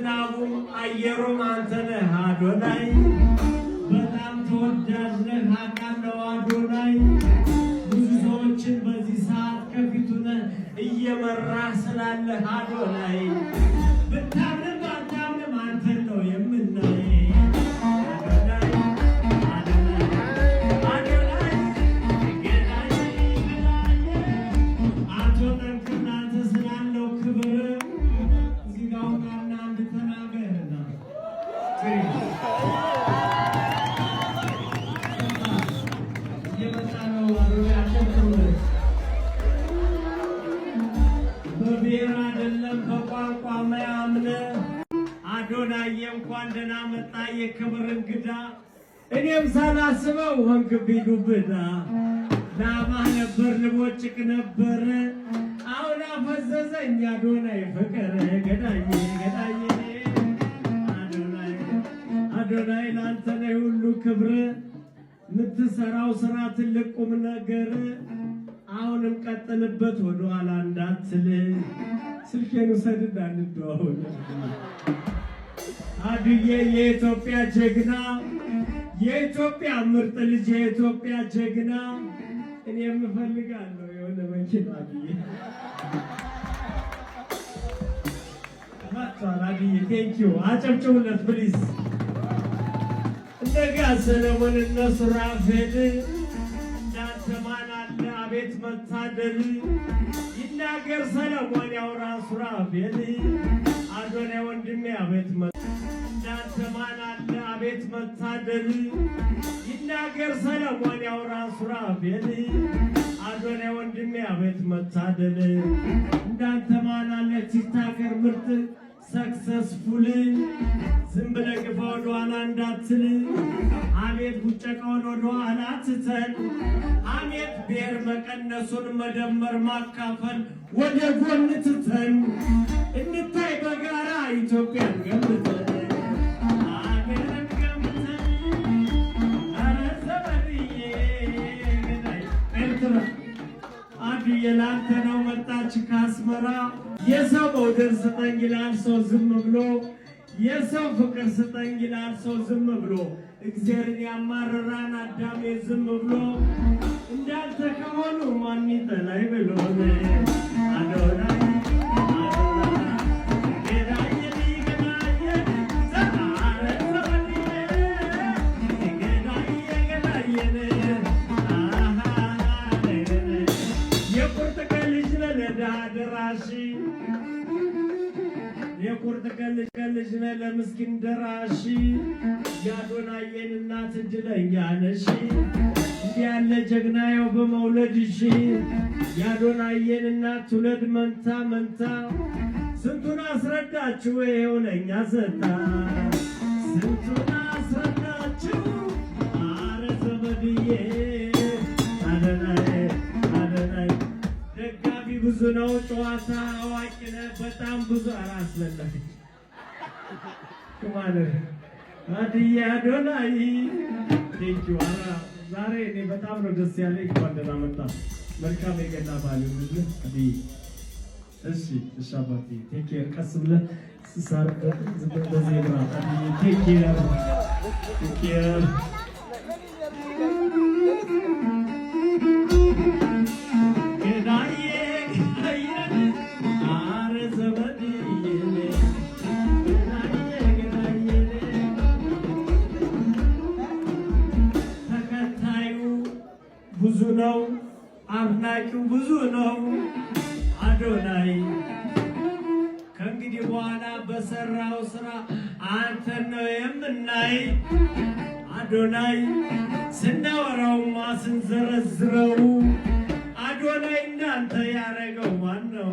ዝናቡም አየሩም አንተ ነህ አዶናይ በጣም ተወዳጅ ነህ አውቃለሁ አዶናይ ብዙ ሰዎችን በዚህ ሰዓት ከፊቱ ነህ እየመራህ ስላለህ አዶናይ ብታምንም ባታምንም አንተን ነው የምናይ በብሔር አይደለም በቋንቋ ማያምን አዶናይ እንኳን ደህና መጣ የክብር እንግዳ እኔም ሳላስበው ሆንክብኝ ዱብዳ ላማህ ነበር ልቦጭቅ ነበር አሁን አፈዘዘኝ አዶናይ ፍቅር ገዳዬ ገዳዬ አዶናይ ላንተ ነው ሁሉ ክብር የምትሰራው ስራ ትልቅ ቁም ነገር አሁንም ቀጥልበት ወደኋላ እንዳትል ስልኬን ውሰድና እንደዋወል አዱዬ የኢትዮጵያ ጀግና የኢትዮጵያ ምርጥ ልጅ የኢትዮጵያ ጀግና እኔም እፈልጋለሁ የሆነ መኪና አዱዬ ማጣላ አዱዬ ቴንኪው አጨብጭቡለት ፕሊዝ እንደጋ ሰለሞን እና ሱራፌል እንዳንተ ማን አለ አቤት መታደል ይናገር ሰለሞን ያውራ ሱራፌል አዶናይ ወንድሜ አቤት እንዳንተ ማን አለ አቤት መታደል ይናገር ሰለሞን ያውራ ሱራፌል አዶናይ ወንድሜ አቤት መታደል እንዳንተ ማን አለ ሲታገር ምርጥ ሰክሰስፉል ዝም ብለህ ግፋ ወደኋላ እንዳትል አቤት ቡጨቃውን ወደኋላ ትተን አቤት ብሔር መቀነሱን መደመር ማካፈል ወደ ጎን ትተን እንታይ በጋራ ኢትዮጵያን ገንብተን አገርን ገንብተን ኧረ ዘመድዬ ኤርትራ አዱዬ ላንተ ነው መጣች ከአስመራ የሰው መውደድ ስጠኝ ይላል ሰው ዝም ብሎ የሰው ፍቅር ስጠኝ ይላል ሰው ዝም ብሎ እግዚአብሔርን ያማርራን አዳሜ ዝም ብሎ እንዳንተ ከሆኑ ማን ይጠላይ ብሎ አዶናይ የቁርጥ ቀን ልጅ ነህ ለምስኪን ደራሽ የአዶናይን እናት እድለኛ ነሽ እንዲህ ያለ ጀግና ያው በመውለድሽ የአዶናይን እናት ትውለድ መንታ መንታ ስንቱን አስረዳችሁ ይኸው ለእኛ ሰጣ ስንቱን አስረዳችሁ ኧረ ዘመድዬ አዶናይ ደጋፊ ብዙ ነው ጨዋታ አዋቂ ነህ በጣም ብዙ አራስለለህ ከማለት አድዬ አዶናይ ቴንኪው ዛሬ እኔ በጣም ነው ደስ ያለኝ እንኳን ደህና መጣ መልካም የገና በዓል ይሁንልህ አድዬ እሺ እሺ አባቴ ቴክ ኬር ቀስ ብለህ ስሳርቅ በዚህ ግራ አድዬ ቴክ ኬር ብዙ ነው አድናቂው ብዙ ነው አዶናይ ከእንግዲህ በኋላ በሰራው ስራ አንተን ነው የምናይ አዶናይ ስናወራውማ ስንዘረዝረው አዶናይ እንዳንተ ያረገው ማን ነው?